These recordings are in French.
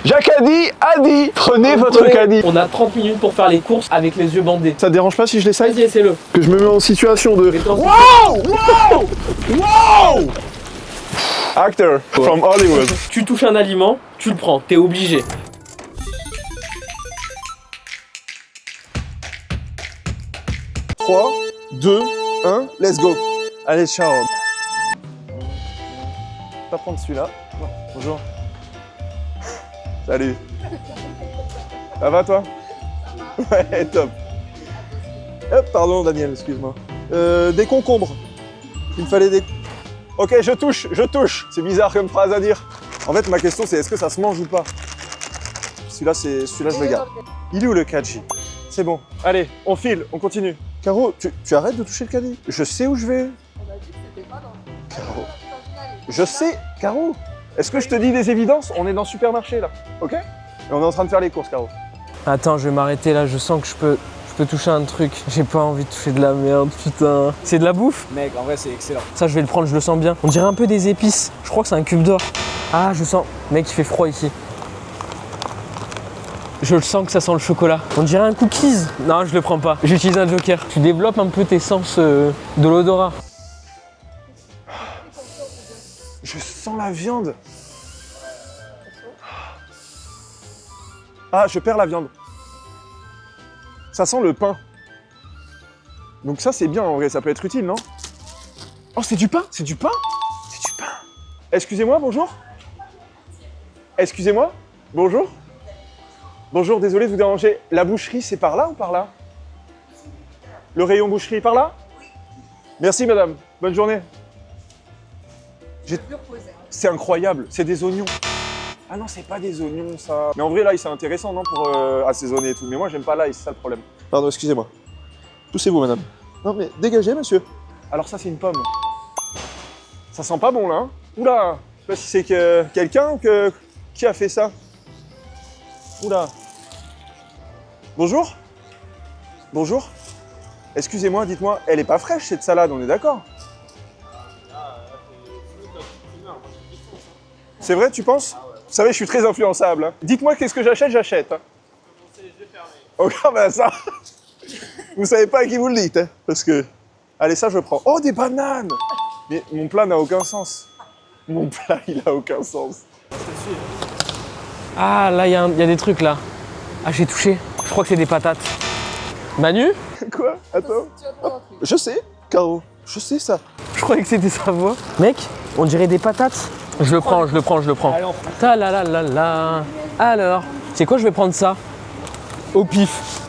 Jacques a dit, prenez votre caddie. On a 30 minutes pour faire les courses avec les yeux bandés. Ça te dérange pas si je l'essaye? Vas-y, essaie-le. Que je me mets en situation de... Wow! Wow! Wow! Actor from Hollywood. Tu touches un aliment, tu le prends, t'es obligé. « 3, 2, 1, let's go. Allez, ciao. Pas prendre celui-là. Bonjour. Salut. Ça va toi? Ouais, top. Hop, pardon Daniel, excuse-moi. Des concombres. Il me fallait des... Ok, je touche. C'est bizarre comme phrase à dire. En fait, ma question c'est est-ce que ça se mange ou pas? Celui-là, je le garde. Il est où le caddie? C'est bon. Allez, on file, on continue. Caro, tu arrêtes de toucher le caddie. Je sais où je vais. On a dit que c'était pas dans Caro. le Je sais, Caro. Est-ce que je te dis des évidences? On est dans le supermarché là, ok? Et on est en train de faire les courses, Caro. Attends, je vais m'arrêter là, je sens que je peux toucher un truc. J'ai pas envie de toucher de la merde, putain. C'est de la bouffe? Mec, en vrai, c'est excellent. Ça, je vais le prendre, je le sens bien. On dirait un peu des épices. Je crois que c'est un cube d'or. Ah, je sens. Mec, il fait froid ici. Je le sens que ça sent le chocolat. On dirait un cookies. Non, je le prends pas. J'utilise un joker. Tu développes un peu tes sens de l'odorat. Je sens la viande. Ah, je perds la viande. Ça sent le pain. Donc ça, c'est bien en vrai, ça peut être utile, non? Oh, c'est du pain? C'est du pain? C'est du pain. Excusez-moi, bonjour? Excusez-moi? Bonjour? Bonjour, désolé de vous déranger. La boucherie, c'est par là ou par là? Le rayon boucherie, par là? Merci, madame. Bonne journée. C'est incroyable, c'est des oignons. Ah non, c'est pas des oignons, ça. Mais en vrai, l'ail, c'est intéressant, non, pour assaisonner et tout. Mais moi, j'aime pas l'ail, c'est ça le problème. Pardon, excusez-moi. Poussez-vous, madame. Non, mais dégagez, monsieur. Alors ça, c'est une pomme. Ça sent pas bon, là. Hein. Oula, je sais pas si c'est que quelqu'un ou que... Qui a fait ça? Oula. Bonjour? Bonjour? Excusez-moi, dites-moi, elle est pas fraîche, cette salade, on est d'accord? C'est vrai, tu penses? Vous savez, je suis très influençable. Hein. Dites-moi qu'est-ce que j'achète, j'achète. Hein. Ok, ben ça. Vous savez pas à qui vous le dites, hein, parce que... Allez, ça, je prends. Oh, des bananes! Mais mon plat n'a aucun sens. Mon plat, il a aucun sens. Ah, là, il y a des trucs, là. Ah, j'ai touché. Je crois que c'est des patates. Manu? Quoi? Attends. Je sais, Caro. Je sais ça. Je croyais que c'était sa voix. Mec, on dirait des patates. Je le prends. Allez, on prend. Ta la la la la. Alors, c'est quoi, je vais prendre ça. Au pif.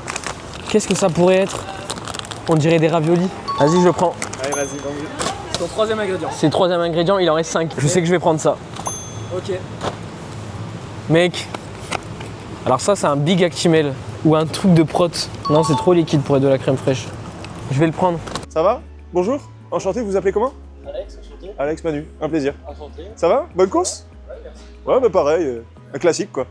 Qu'est-ce que ça pourrait être? On dirait des raviolis. Vas-y, je le prends. Allez, vas-y. Donc, ton troisième ingrédient. C'est le troisième ingrédient, il en reste 5. Je sais que je vais prendre ça. Ok. Mec. Alors ça, c'est un Big Actimel. Ou un truc de prot. Non, c'est trop liquide pour être de la crème fraîche. Je vais le prendre. Ça va? Bonjour. Enchanté, vous vous appelez comment? Alex, enchanté. Alex Manu, un plaisir. Enchanté. Ça va? Bonne course? Ouais, merci. Ouais, bah pareil, un classique quoi.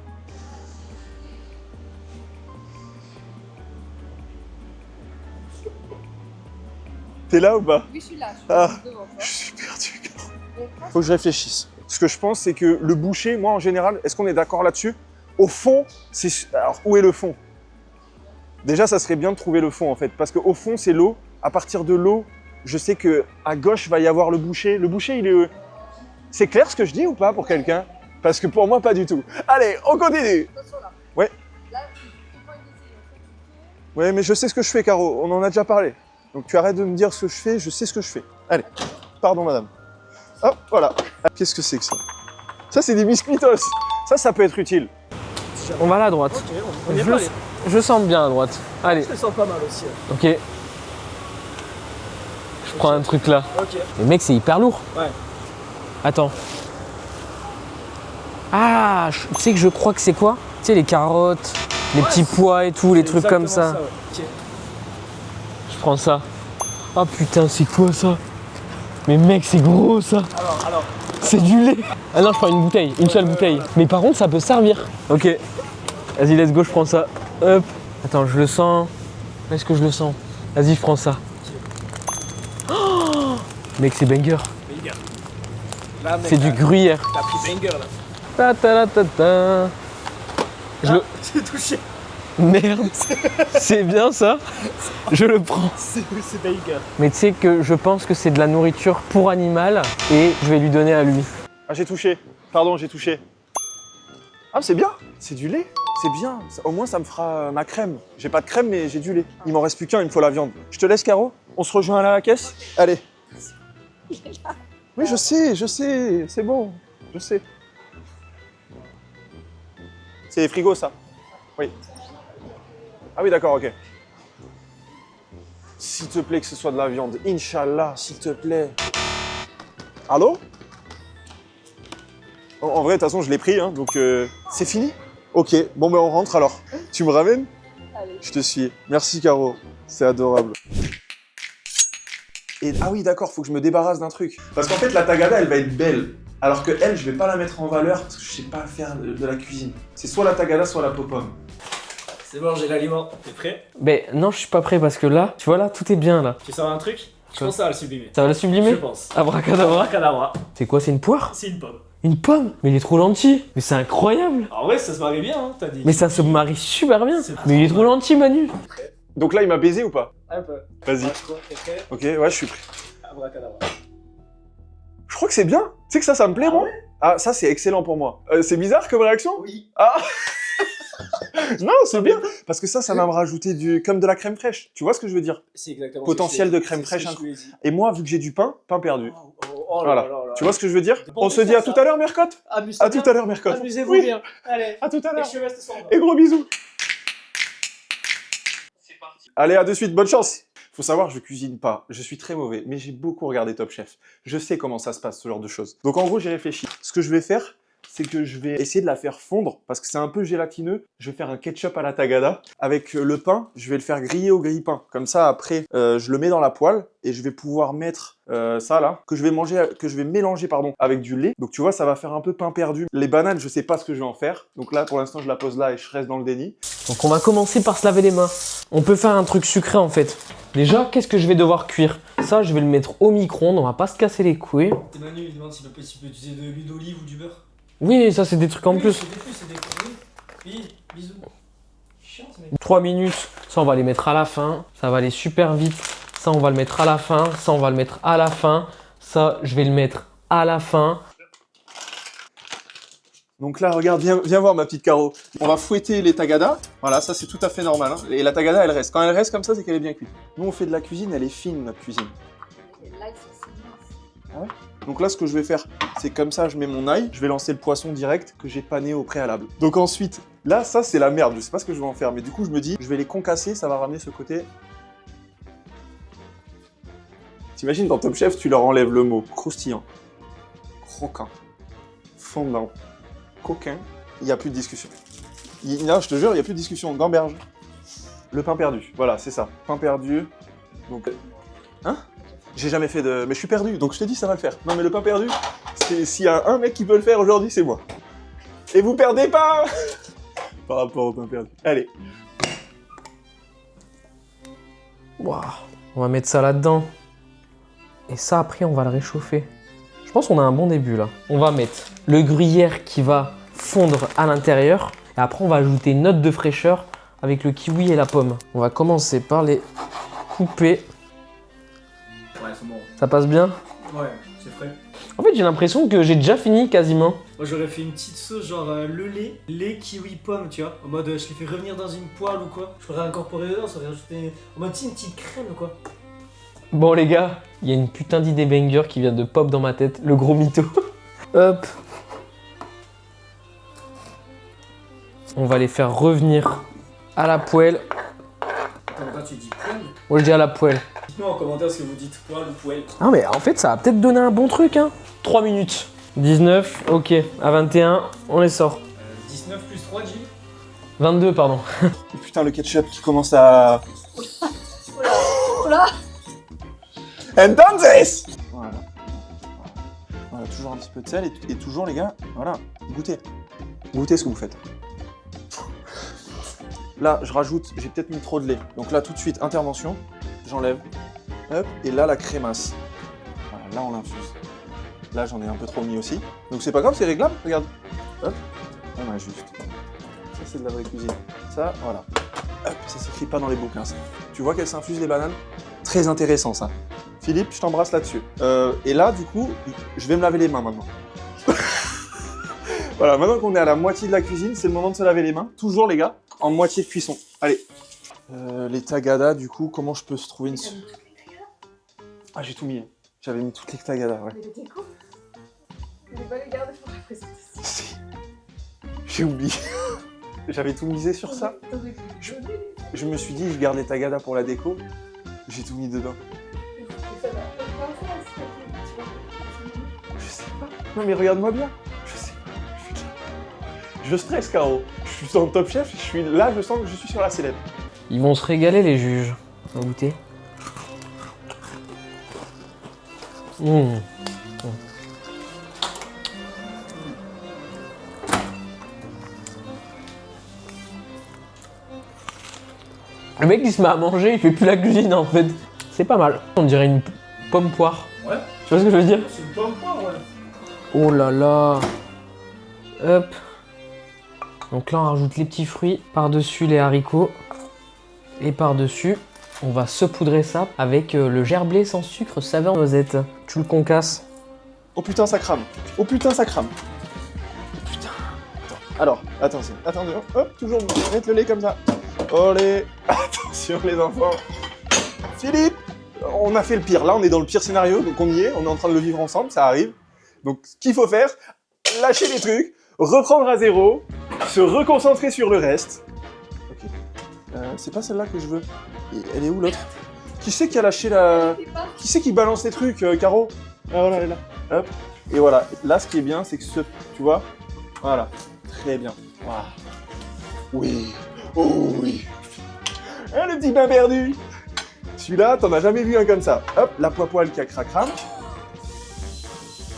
T'es là ou pas? Oui, je suis là. Ah, Devant toi. je suis perdu. Faut que je réfléchisse. Ce que je pense, c'est que le boucher, moi en général, est-ce qu'on est d'accord là-dessus? Au fond, c'est... Alors, où est le fond? Déjà, ça serait bien de trouver le fond en fait, parce qu'au fond, c'est l'eau. À partir de l'eau, je sais que à gauche va y avoir le boucher. Le boucher, il est... C'est clair ce que je dis ou pas pour quelqu'un? Parce que pour moi, pas du tout. Allez, on continue. Attention là. Ouais. Là, tu prends une décision. Ouais, mais je sais ce que je fais, Caro. On en a déjà parlé. Donc tu arrêtes de me dire ce que je fais, je sais ce que je fais. Allez, pardon, madame. Hop, voilà. Qu'est-ce que c'est que ça? Ça, c'est des biscuitos. Ça peut être utile. On va là à droite. Ok, on y est pas allé. Je sens bien à droite. Allez, Je le sens pas mal aussi. ok. Je prends un truc là. Ok. Mais mec, c'est hyper lourd. Ouais. Attends. Ah, tu sais que je crois que c'est quoi? Tu sais, les carottes, les petits pois et tout, les trucs comme ça. Ouais. Ok. Je prends ça. Oh putain, c'est quoi ça? Mais mec, c'est gros ça. Alors. C'est du lait. Ah non, je prends une bouteille, une seule bouteille. Mais par contre, ça peut servir. Ok. Vas-y, let's go, je prends ça. Hop. Attends, je le sens. Où est-ce que je le sens? Vas-y, je prends ça. Oh mec, c'est banger. Là, mec, C'est du gruyère. T'as pris banger là. Ta ta ta ta ta. Je le... J'ai touché. Merde. C'est bien ça. Je le prends. C'est banger. Mais tu sais que je pense que c'est de la nourriture pour animal et je vais lui donner à lui. Ah, j'ai touché. Pardon, j'ai touché. Ah, c'est bien. C'est du lait. C'est bien. Au moins, ça me fera ma crème. J'ai pas de crème, mais j'ai du lait. Il m'en reste plus qu'un, il me faut la viande. Je te laisse, Caro. On se rejoint à la caisse. Allez. Oui, je sais. C'est bon. Je sais. C'est les frigos, ça. Oui. Ah oui, d'accord, ok. S'il te plaît que ce soit de la viande. Inch'Allah, s'il te plaît. Allô? En vrai, de toute façon, je l'ai pris, hein, donc c'est fini? Ok, bon ben on rentre alors. Tu me ramènes? Allez. Je te suis. Merci Caro, c'est adorable. Et ah oui, d'accord, faut que je me débarrasse d'un truc. Parce qu'en fait, la tagada, elle va être belle. Alors que elle, je vais pas la mettre en valeur parce que je sais pas faire de la cuisine. C'est soit la tagada, soit la popom. C'est bon, j'ai l'aliment. T'es prêt? Mais non, je suis pas prêt parce que là, tu vois là, tout est bien là. Tu sors un truc? Je Quoi? pense que ça va le sublimer. Ça va le sublimer? Je pense. Abracadabra. Abracadabra. C'est quoi, c'est une poire? C'est une pomme. Une pomme? Mais il est trop gentil. Mais c'est incroyable. En vrai, ça se marie bien, hein, t'as dit. Mais ça se marie super bien. C'est Mais il est trop gentil, Manu. Donc là, il m'a baisé ou pas? Un peu. Vas-y. T'es prêt? Ok, ouais, je suis prêt. Abracadabra. Je crois que c'est bien. Tu sais que ça me plaît, moi? Ah, ça, c'est excellent pour moi. C'est bizarre comme réaction? Oui. Ah non, c'est bien. Parce que ça va me rajouter comme de la crème fraîche. Tu vois ce que je veux dire? C'est exactement Potentiel ce que de crème c'est ce fraîche, que hein. je lui ai dit. Et moi, vu que j'ai du pain perdu. Oh Voilà. Tu vois ce que je veux dire? Bon, On se dit à tout à l'heure, Mercotte? Amuse-toi À tout bien. à l'heure, Mercotte. Amusez-vous Oui. bien. Allez. À tout à Et l'heure. je reste sans Et gros bisous. Allez, à de suite, bonne chance. Faut savoir, je cuisine pas, je suis très mauvais, mais j'ai beaucoup regardé Top Chef. Je sais comment ça se passe, ce genre de choses. Donc en gros, j'ai réfléchi. Ce que je vais faire, c'est que je vais essayer de la faire fondre, parce que c'est un peu gélatineux. Je vais faire un ketchup à la tagada. Avec le pain, je vais le faire griller au grille-pain. Comme ça, après, je le mets dans la poêle, et je vais pouvoir mettre ça là, que je vais mélanger avec du lait. Donc tu vois, ça va faire un peu pain perdu. Les bananes, je sais pas ce que je vais en faire. Donc là, pour l'instant, je la pose là et je reste dans le déni. Donc on va commencer par se laver les mains. On peut faire un truc sucré en fait. Déjà, qu'est-ce que je vais devoir cuire? Ça, je vais le mettre au micro-ondes, on va pas se casser les couilles. C'est Manu, il demande s'il peut utiliser de l'huile d'olive ou du beurre. Oui, ça c'est des trucs en plus. C'est des plus. Oui, bisous. Chiant, ce mec. 3 minutes, ça on va les mettre à la fin. Ça va aller super vite. Ça on va le mettre à la fin. Ça on va le mettre à la fin. Ça, je vais le mettre à la fin. Donc là, regarde, viens voir ma petite Caro. On va fouetter les tagadas. Voilà, ça c'est tout à fait normal, hein. Et la tagada, elle reste. Quand elle reste comme ça, c'est qu'elle est bien cuite. Nous, on fait de la cuisine, elle est fine, notre cuisine. Et là, ils sont si minces. Donc là, ce que je vais faire, c'est comme ça, je mets mon ail, je vais lancer le poisson direct que j'ai pané au préalable. Donc ensuite, là, ça c'est la merde, je sais pas ce que je vais en faire, mais du coup, je me dis, je vais les concasser, ça va ramener ce côté. T'imagines, dans Top Chef, tu leur enlèves le mot croustillant, croquant, fondant, coquin, il n'y a plus de discussion. Non, je te jure, il n'y a plus de discussion. Gamberge. Le pain perdu, voilà, c'est ça. Pain perdu. Donc, hein? J'ai jamais fait de... Mais je suis perdu, donc je te dis, ça va le faire. Non, mais le pain perdu, s'il y a un mec qui peut le faire aujourd'hui, c'est moi. Et vous perdez pas par rapport au pain perdu. Allez. Waouh. On va mettre ça là-dedans. Et ça, après, on va le réchauffer. Je pense qu'on a un bon début, là. On va mettre le gruyère qui va fondre à l'intérieur. Et après, on va ajouter une note de fraîcheur avec le kiwi et la pomme. On va commencer par les couper. Ouais, c'est bon. Ça passe bien? Ouais, c'est frais. En fait, j'ai l'impression que j'ai déjà fini quasiment. Moi, j'aurais fait une petite sauce genre le lait, kiwi, pomme, tu vois. En mode, je les fais revenir dans une poêle ou quoi. Je pourrais incorporer dedans, ça aurait rajouté en mode, une petite crème ou quoi. Bon, les gars, il y a une putain d'idée banger qui vient de pop dans ma tête. Le gros mytho. Hop. On va les faire revenir à la poêle. Attends, toi, tu dis poêle? Moi, je dis à la poêle. Dites-nous en commentaire ce que vous dites, poêle ou poêle. Ah mais en fait ça va peut-être donner un bon truc hein. 3 minutes. 19, ok. À 21, on les sort. 19 plus 3, Jim. 22, pardon. Et putain, le ketchup qui commence à... Oula. Entonces! Voilà. Voilà, toujours un petit peu de sel et toujours, les gars, voilà, goûtez. Goûtez ce que vous faites. Là, je rajoute, j'ai peut-être mis trop de lait. Donc là, tout de suite, intervention, j'enlève. Hop, et là, la crémasse. Voilà, là, on l'infuse. Là, j'en ai un peu trop mis aussi. Donc c'est pas grave, c'est réglable, regarde. Hop, on ajuste. Ça, c'est de la vraie cuisine. Ça, voilà. Hop, ça s'écrit pas dans les bouquins, ça. Tu vois qu'elles s'infusent les bananes? Très intéressant, ça. Philippe, je t'embrasse là-dessus. Et là, du coup, je vais me laver les mains maintenant. Voilà, maintenant qu'on est à la moitié de la cuisine, c'est le moment de se laver les mains. Toujours, les gars, en moitié de cuisson. Allez. Les tagadas, du coup, comment je peux se trouver une... Ah, j'ai tout mis. J'avais mis toutes les tagadas, ouais. Mais t'étais con. Je vais pas les garder pour la présentation. Si. J'ai oublié. J'avais tout misé sur ça. Je me suis dit, je garde les tagadas pour la déco. J'ai tout mis dedans. Je sais pas. Non mais regarde-moi bien. Je sais pas. Je stresse, Caro. Je suis dans le Top Chef. Je suis là, je sens que je suis sur la sellette. Ils vont se régaler, les juges. On va goûter. Le mec il se met à manger, il fait plus la cuisine en fait. C'est pas mal. On dirait une pomme poire. Ouais. Tu vois ce que je veux dire? C'est une pomme poire, ouais. Oh là là. Hop. Donc là on rajoute les petits fruits, par-dessus les haricots. Et par-dessus, on va saupoudrer ça avec le gerblé sans sucre saveur noisette. Tu le concasses. Oh putain, ça crame. Oh putain, ça crame. Oh putain. Attends. Alors, attention. Attention. Hop, toujours mettre le lait comme ça. Olé. Attention les enfants. Philippe, on a fait le pire. Là, on est dans le pire scénario, donc on y est. On est en train de le vivre ensemble, ça arrive. Donc, ce qu'il faut faire, lâcher les trucs, reprendre à zéro, se reconcentrer sur le reste. Ok. C'est pas celle-là que je veux. Et elle est où l'autre? Qui c'est qui a lâché la... Qui c'est qui balance les trucs, Caro? Ah voilà, elle est là. Hop. Et voilà. Là, ce qui est bien, c'est que ce... Tu vois? Voilà. Très bien. Voilà. Oui. Oh oui. Ah, le petit pain perdu. Celui-là, t'en as jamais vu un comme ça. Hop, la poêle qui a cracram.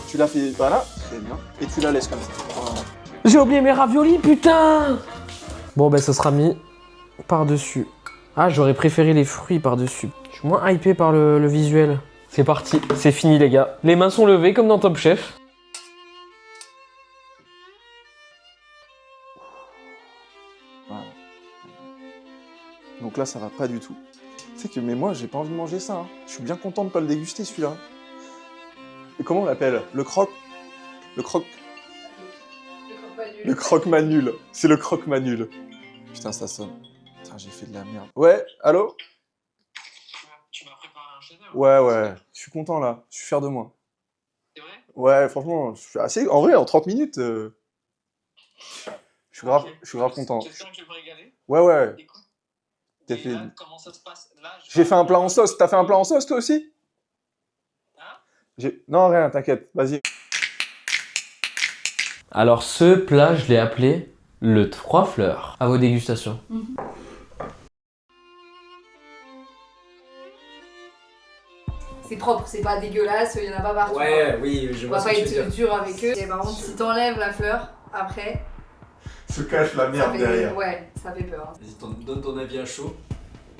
Tu la fais, voilà, très bien. Et tu la laisses comme ça. Voilà. J'ai oublié mes raviolis, putain! Bon, ben, ça sera mis par-dessus. Ah, j'aurais préféré les fruits par-dessus. Je suis moins hypé par le visuel. C'est parti, c'est fini, les gars. Les mains sont levées comme dans Top Chef. Voilà. Donc là, ça va pas du tout. C'est que, mais moi, j'ai pas envie de manger ça. Hein. Je suis bien content de pas le déguster, celui-là. Et comment on l'appelle? Le croque... Le croque... Le croque-manule. C'est le croque-manule. Putain, ça sonne. Putain, j'ai fait de la merde. Ouais, allô? Tu m'as préparé un chef-d'œuvre. Ouais. Je suis content, là. Je suis fier de moi. C'est vrai? Ouais, franchement, je suis assez... En vrai, en 30 minutes... Je suis grave, Ok. je suis grave content. J'espère que je vais me régaler. Ouais. Écoute. T'as Et fait... là, comment ça se passe? Là, J'ai fait un plat en sauce. T'as fait un plat en sauce, toi aussi? Hein? Non, rien, t'inquiète. Vas-y. Alors, ce plat, je l'ai appelé le 3 fleurs. À vos dégustations. C'est propre, c'est pas dégueulasse, il y en a pas partout. Ouais, oui, je On vois va ce pas que tu veux être dire. dur avec eux. Et par contre, si t'enlèves la fleur, après, Se cache la ça fait... Ouais, ça fait peur. Hein. Vas-y, donne ton avis à chaud.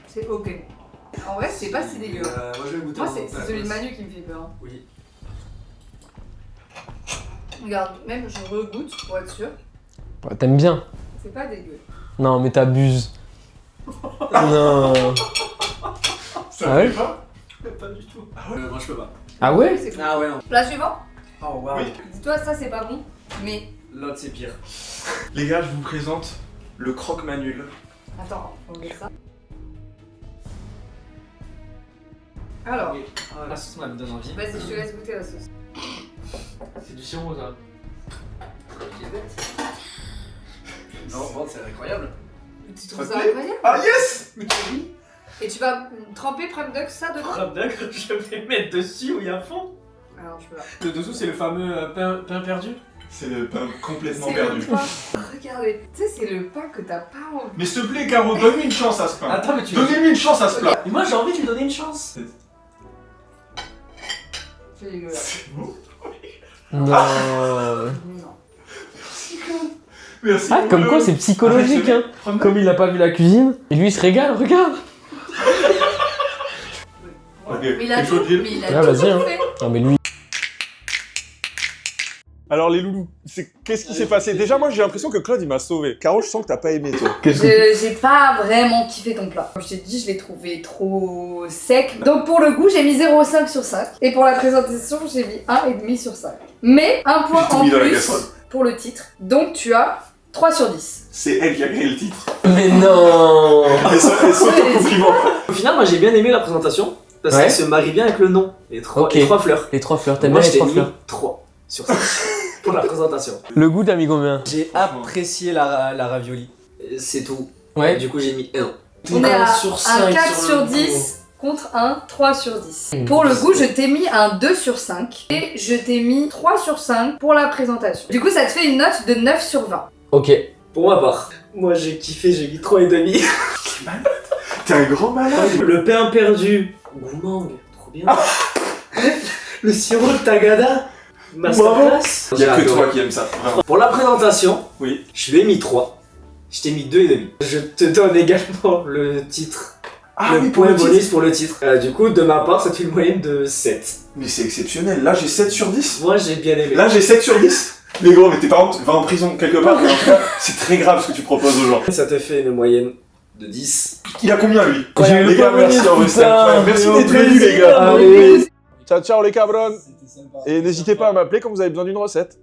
C'est ok. En vrai, c'est pas si dégueu. Moi, je vais goûter. Moi, en c'est même temps, celui de ouais. Manu qui me fait peur. Hein. Oui. Regarde, même je regoute pour être sûr. Ouais, t'aimes bien? C'est pas dégueu. Non, mais t'abuses. Non. Ça Ah ouais? fait pas? Pas du tout. Moi, je peux pas. Ah ouais? C'est cool. Ah ouais, non. Plat suivant. Oh, waouh. Oui. Dis-toi, ça c'est pas bon, mais L'autre, c'est pire. Les gars, je vous présente le croque-manule. attends, on met ça. Alors, Ah, la sauce me donne envie. vas-y, je te laisse goûter la sauce. C'est du sirop, ça. Non, bon, c'est incroyable. Tu trouves ça Ok. incroyable? Ah yes! Et tu vas tremper Prime Duck ça dedans? Crab duck, je vais mettre dessus ou il y a fond. Alors, je peux pas. Le dessous, c'est le fameux pain perdu. C'est le pain complètement C'est perdu. le pain. Regardez, tu sais, c'est le pain que t'as pas envie. Mais s'il te plaît, Caro, donne-lui une chance à ce pain. Attends, mais tu Donnez-lui une chance à ce plat. Et moi, j'ai envie de lui donner une chance. C'est dégueulasse. Non. Mais non. Merci. Ah, mon comme bleu. quoi, c'est psychologique, hein. Prends-le. Comme il n'a pas vu la cuisine, et lui, il se régale, regarde. Ok, Mais il a t'es chaud, tout, Gilles? mais il Ouais, a tout vas-y, hein. fait. Non, mais lui... Alors les loulous, qu'est-ce qui s'est passé? Déjà moi j'ai l'impression que Claude il m'a sauvé. Caro, je sens que t'as pas aimé toi. J'ai pas vraiment kiffé ton plat. Comme je t'ai dit, je l'ai trouvé trop sec. Donc pour le goût, j'ai mis 0,5 sur 5. Et pour la présentation, j'ai mis 1,5 sur 5. Mais un point J'ai tout en mis dans la plus casserole. pour le titre. Donc tu as 3 sur 10. C'est elle qui a créé le titre. Mais non. Elle s'auto-compliment. Au final, moi j'ai bien aimé la présentation parce Ouais. qu'elle se marie bien avec le nom. Les trois, Ok. les 3 fleurs. Les 3 fleurs, t'aimes Moi bien les je t'ai 3 mis fleurs? 3 sur 5 pour la présentation. Le goût, t'as mis combien? J'ai apprécié la ravioli. C'est tout. Ouais. Du coup, j'ai mis 1. On est à sur un 5 4 sur sur le 10 contre un 3 sur 10. Mmh. Pour le goût, je t'ai mis un 2 sur 5. Et je t'ai mis 3 sur 5 pour la présentation. Du coup, ça te fait une note de 9 sur 20. Ok. Pour ma part, moi j'ai kiffé, j'ai mis 3,5. T'es un grand malade. Le pain perdu, goût mangue, trop bien. Le sirop de Tagada, masterclass. Il y a que toi qui aime ça, vraiment. Pour la présentation, Oui. je lui ai mis 3. Je t'ai mis 2,5. Je te donne également le titre. Ah le oui, pour point le titre. bonus pour le titre. Du coup, de ma part, ça fait une moyenne de 7. Mais c'est exceptionnel. Là j'ai 7 sur 10. Moi j'ai bien aimé. Là j'ai 7 sur 10. Mais gros, mais tes parents va en prison quelque part. Mais en tout cas, c'est très grave ce que tu proposes aux gens. Ça te fait une moyenne de 10. Il a combien lui? J'ai eu Les le gars, point merci, bonus, en vrai, c'est putain, incroyable. Merci mais d'être au venus les plaisir. gars. Allez. Ciao ciao les cabrons. Et n'hésitez pas à m'appeler quand vous avez besoin d'une recette.